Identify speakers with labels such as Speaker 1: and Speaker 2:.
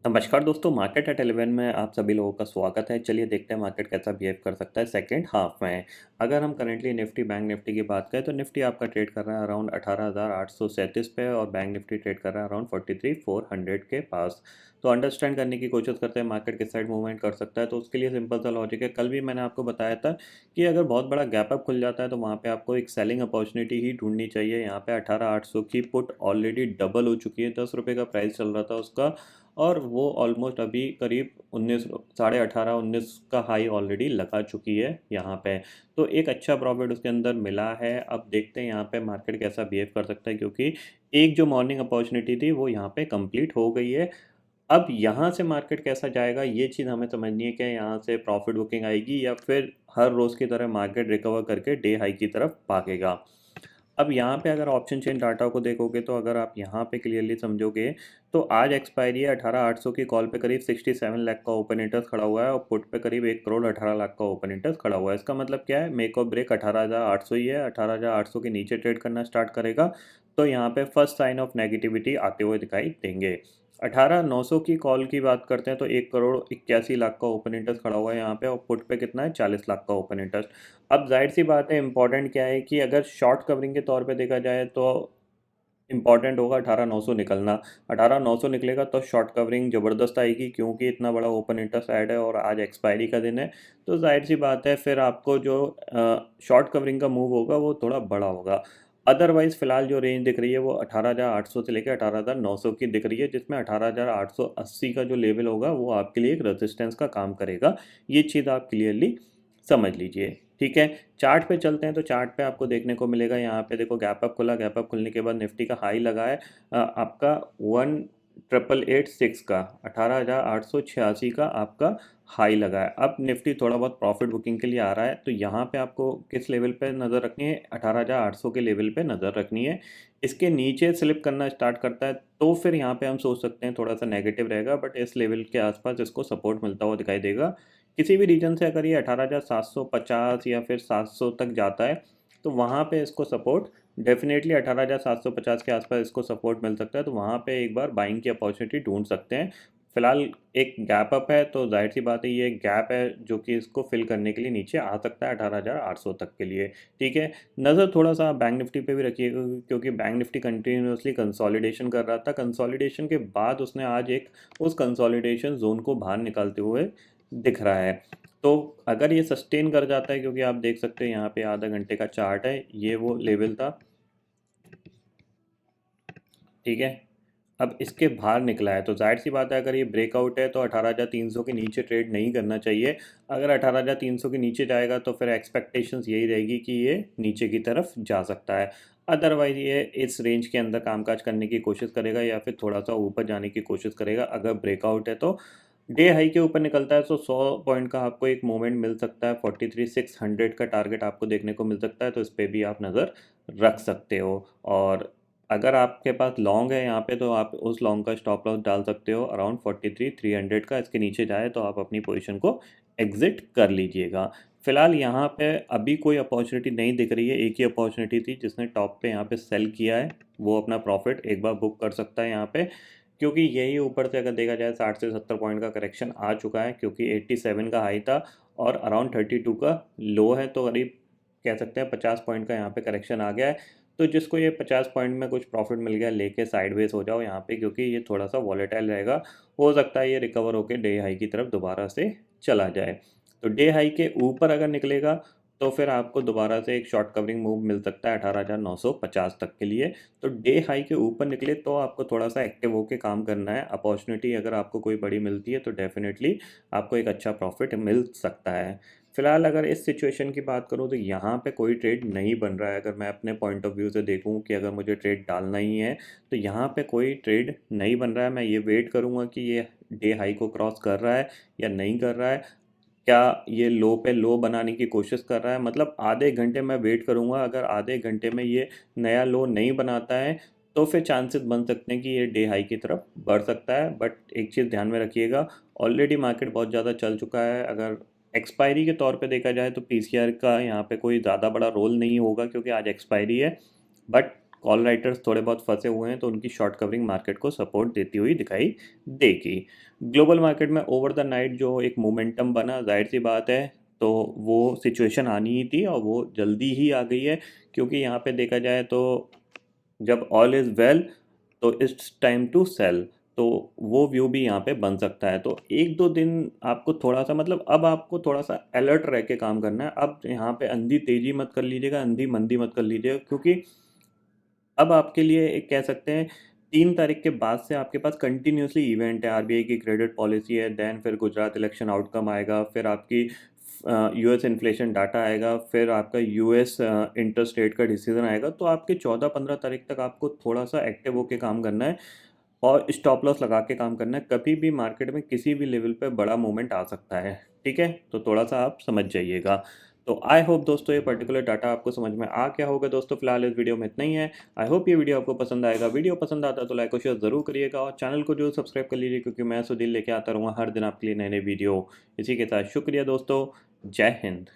Speaker 1: नमस्कार दोस्तों, market at 11 में आप सभी लोगों का स्वागत है। चलिए देखते हैं मार्केट कैसा बिहेव कर सकता है सेकंड हाफ में। अगर हम करेंटली निफ्टी बैंक निफ्टी की बात करें तो निफ्टी आपका ट्रेड कर रहा है अराउंड 18,837 पे और बैंक निफ्टी ट्रेड कर रहा है अराउंड 43,400 के पास। तो अंडरस्टैंड करने की कोशिश करते हैं मार्केट किस साइड मूवमेंट कर सकता है। तो उसके लिए सिंपल सा लॉजिक है, कल भी मैंने आपको बताया था कि अगर बहुत बड़ा गैप अप खुल जाता है तो वहाँ पे आपको एक सेलिंग अपॉर्चुनिटी ही ढूंढनी चाहिए। यहाँ पे 18,800 की पुट ऑलरेडी डबल हो चुकी है, 10 रुपये का प्राइस चल रहा था उसका और वो ऑलमोस्ट अभी करीब 19 साढ़े 18-19 का हाई ऑलरेडी लगा चुकी है यहाँ पे। तो एक अच्छा प्रॉफिट उसके अंदर मिला है। अब देखते हैं यहाँ पे मार्केट कैसा बिहेव कर सकता है, क्योंकि एक जो मॉर्निंग अपॉर्चुनिटी थी वो यहाँ पे कंप्लीट हो गई है। अब यहाँ से मार्केट कैसा जाएगा ये चीज़ हमें समझनी है कि यहाँ से प्रॉफिट बुकिंग आएगी या फिर हर रोज़ की तरह मार्केट रिकवर करके डे हाई की तरफ भागेगा। अब यहाँ पे अगर ऑप्शन चेन डाटा को देखोगे तो अगर आप यहाँ पे क्लियरली समझोगे तो आज एक्सपायरी है 18,800 की कॉल पे करीब 67 लाख का ओपन इंटरेस्ट खड़ा हुआ है और पुट पे करीब 1 करोड़ 18 लाख का ओपन इंटरेस्ट खड़ा हुआ है। इसका मतलब क्या है, मेक और ब्रेक 18,800 ही है। 18,800 के नीचे ट्रेड करना स्टार्ट करेगा तो यहाँ पे फर्स्ट साइन ऑफ नेगेटिविटी आते हुए दिखाई देंगे। 18,900 की कॉल की बात करते हैं तो 1 करोड़ 81 लाख का ओपन इंटरेस्ट खड़ा हुआ है यहाँ पे और पुट पे कितना है 40 लाख का ओपन इंटरेस्ट। अब जाहिर सी बात है, इम्पॉर्टेंट क्या है कि अगर शॉर्ट कवरिंग के तौर पे देखा जाए तो इम्पॉर्टेंट होगा 18,900 निकलना। 18,900 निकलेगा तो शॉर्ट कवरिंग ज़बरदस्त आएगी, क्योंकि इतना बड़ा ओपन इंटरेस्ट ऐड है और आज एक्सपायरी का दिन है। तो जाहिर सी बात है फिर आपको जो शॉर्ट कवरिंग का मूव होगा वो थोड़ा बड़ा होगा। अदरवाइज़ फ़िलहाल जो रेंज दिख रही है वो 18,800 से लेकर 18,900 की दिख रही है, जिसमें 18,880 का जो लेवल होगा वो आपके लिए एक रेजिस्टेंस का काम करेगा। ये चीज़ आप क्लियरली समझ लीजिए। ठीक है, चार्ट पे चलते हैं तो चार्ट पे आपको देखने को मिलेगा, यहाँ पे देखो गैप अप खुला, गैप अप खुलने के बाद निफ्टी का हाई लगा है आपका 1886 का, 18,886 का आपका हाई लगा है। अब निफ्टी थोड़ा बहुत प्रॉफिट बुकिंग के लिए आ रहा है, तो यहाँ पे आपको किस लेवल पे नज़र रखनी है, 18,800 के लेवल पे नज़र रखनी है। इसके नीचे स्लिप करना स्टार्ट करता है तो फिर यहाँ पे हम सोच सकते हैं थोड़ा सा नेगेटिव रहेगा, बट इस लेवल के आसपास इसको सपोर्ट मिलता हुआ दिखाई देगा। किसी भी रीजन से अगर ये 18,750 या फिर 700 तक जाता है तो वहाँ पे इसको सपोर्ट डेफिनेटली 18,750 के आसपास इसको सपोर्ट मिल सकता है, तो वहाँ पे एक बार बाइंग की अपॉर्चुनिटी ढूंढ सकते हैं। फिलहाल एक गैप अप है तो जाहिर सी बात है ये एक गैप है जो कि इसको फिल करने के लिए नीचे आ सकता है 18,800 तक के लिए। ठीक है, नज़र थोड़ा सा बैंक निफ्टी पे भी रखिएगा, क्योंकि बैंक निफ्टी कंटिन्यूसली कंसोलिडेशन कर रहा था। कंसोलिडेशन के बाद उसने आज एक उस कंसोलिडेशन जोन को बाहर निकालते हुए दिख रहा है। तो अगर ये सस्टेन कर जाता है, क्योंकि आप देख सकते हैं यहाँ पे आधा घंटे का चार्ट है, ये वो लेवल था। ठीक है, अब इसके बाहर निकला है तो जाहिर सी बात है अगर ये ब्रेकआउट है तो 18,300 के नीचे ट्रेड नहीं करना चाहिए। अगर 18,300 के नीचे जाएगा तो फिर एक्सपेक्टेशंस यही रहेगी कि ये नीचे की तरफ जा सकता है। अदरवाइज ये इस रेंज के अंदर कामकाज करने की कोशिश करेगा या फिर थोड़ा सा ऊपर जाने की कोशिश करेगा। अगर ब्रेकआउट है तो डे हाई के ऊपर निकलता है तो 100 पॉइंट का आपको एक मोमेंट मिल सकता है, 43,600 का टारगेट आपको देखने को मिल सकता है, तो इस पर भी आप नज़र रख सकते हो। और अगर आपके पास लॉन्ग है यहाँ पे तो आप उस लॉन्ग का स्टॉप लॉस डाल सकते हो अराउंड 43,300 का। इसके नीचे जाए तो आप अपनी पोजीशन को एग्जिट कर लीजिएगा। फिलहाल यहाँ पे अभी कोई अपॉर्चुनिटी नहीं दिख रही है, एक ही अपॉर्चुनिटी थी जिसने टॉप पे यहाँ पे सेल किया है, वो अपना प्रॉफिट एक बार बुक कर सकता है यहाँ पे, क्योंकि यही ऊपर से अगर देखा जाए 60 से 70 पॉइंट का करेक्शन आ चुका है, क्योंकि 87 का हाई था और अराउंड 32 का लो है, तो करीब कह सकते हैं 50 पॉइंट का यहाँ पे करेक्शन आ गया है। तो जिसको ये 50 पॉइंट में कुछ प्रॉफिट मिल गया लेके साइडवेज हो जाओ यहाँ पे, क्योंकि ये थोड़ा सा वॉलेटाइल रहेगा। हो सकता है ये रिकवर होकर डे हाई की तरफ दोबारा से चला जाए। तो डे हाई के ऊपर अगर निकलेगा तो फिर आपको दोबारा से एक शॉर्ट कवरिंग मूव मिल सकता है 18,950 तक के लिए। तो डे हाई के ऊपर निकले तो आपको थोड़ा सा एक्टिव होकर काम करना है। अपॉर्चुनिटी अगर आपको कोई बड़ी मिलती है तो डेफिनेटली आपको एक अच्छा प्रॉफिट मिल सकता है। फिलहाल अगर इस सिचुएशन की बात करूं तो यहाँ पे कोई ट्रेड नहीं बन रहा है। अगर मैं अपने पॉइंट ऑफ व्यू से देखूं कि अगर मुझे ट्रेड डालना ही है तो यहाँ पे कोई ट्रेड नहीं बन रहा है। मैं ये वेट करूँगा कि ये डे हाई को क्रॉस कर रहा है या नहीं कर रहा है, क्या ये लो पे लो बनाने की कोशिश कर रहा है। मतलब आधे घंटे मैं वेट करूँगा, अगर आधे घंटे में ये नया लो नहीं बनाता है तो फिर चांसेस बन सकते हैं कि ये डे हाई की तरफ बढ़ सकता है। बट एक चीज़ ध्यान में रखिएगा, ऑलरेडी मार्केट बहुत ज़्यादा चल चुका है। अगर एक्सपायरी के तौर पे देखा जाए तो पीसीआर का यहाँ पे कोई ज़्यादा बड़ा रोल नहीं होगा, क्योंकि आज एक्सपायरी है। बट कॉल राइटर्स थोड़े बहुत फंसे हुए हैं तो उनकी शॉर्ट कवरिंग मार्केट को सपोर्ट देती हुई दिखाई देगी। ग्लोबल मार्केट में ओवर द नाइट जो एक मोमेंटम बना, जाहिर सी बात है, तो वो सिचुएशन आनी ही थी और वो जल्दी ही आ गई है, क्योंकि यहाँ पे देखा जाए तो जब ऑल इज़ वेल तो इट्स टाइम टू सेल, तो वो व्यू भी यहाँ पे बन सकता है। तो एक दो दिन आपको थोड़ा सा, मतलब अब आपको थोड़ा सा अलर्ट रह के काम करना है। अब यहाँ पे अंधी तेजी मत कर लीजिएगा, अंधी मंदी मत कर लीजिएगा, क्योंकि अब आपके लिए एक कह सकते हैं 3 तारीख के बाद से आपके पास कंटिन्यूसली इवेंट है। आरबीआई की क्रेडिट पॉलिसी है, देन फिर गुजरात इलेक्शन आउटकम आएगा, फिर आपकी यूएस इन्फ्लेशन डाटा आएगा, फिर आपका यूएस इंटरेस्ट रेट का डिसीजन आएगा। तो आपके 14-15 तारीख तक आपको थोड़ा सा एक्टिव होकर काम करना है और स्टॉप लॉस लगा के काम करना है। कभी भी मार्केट में किसी भी लेवल पे बड़ा मूवमेंट आ सकता है, ठीक है, तो थोड़ा सा आप समझ जाइएगा। तो आई होप दोस्तों ये पर्टिकुलर डाटा आपको समझ में आ गया होगा। दोस्तों फिलहाल इस वीडियो में इतना ही है। आई होप ये वीडियो आपको पसंद आएगा। वीडियो पसंद आता है तो लाइक और शेयर ज़रूर करिएगा और चैनल को जरूर सब्सक्राइब कर लीजिए, क्योंकि मैं सुधीर लेके आता रहूँगा हर दिन आपके लिए नए नए वीडियो। इसी के साथ शुक्रिया दोस्तों, जय हिंद।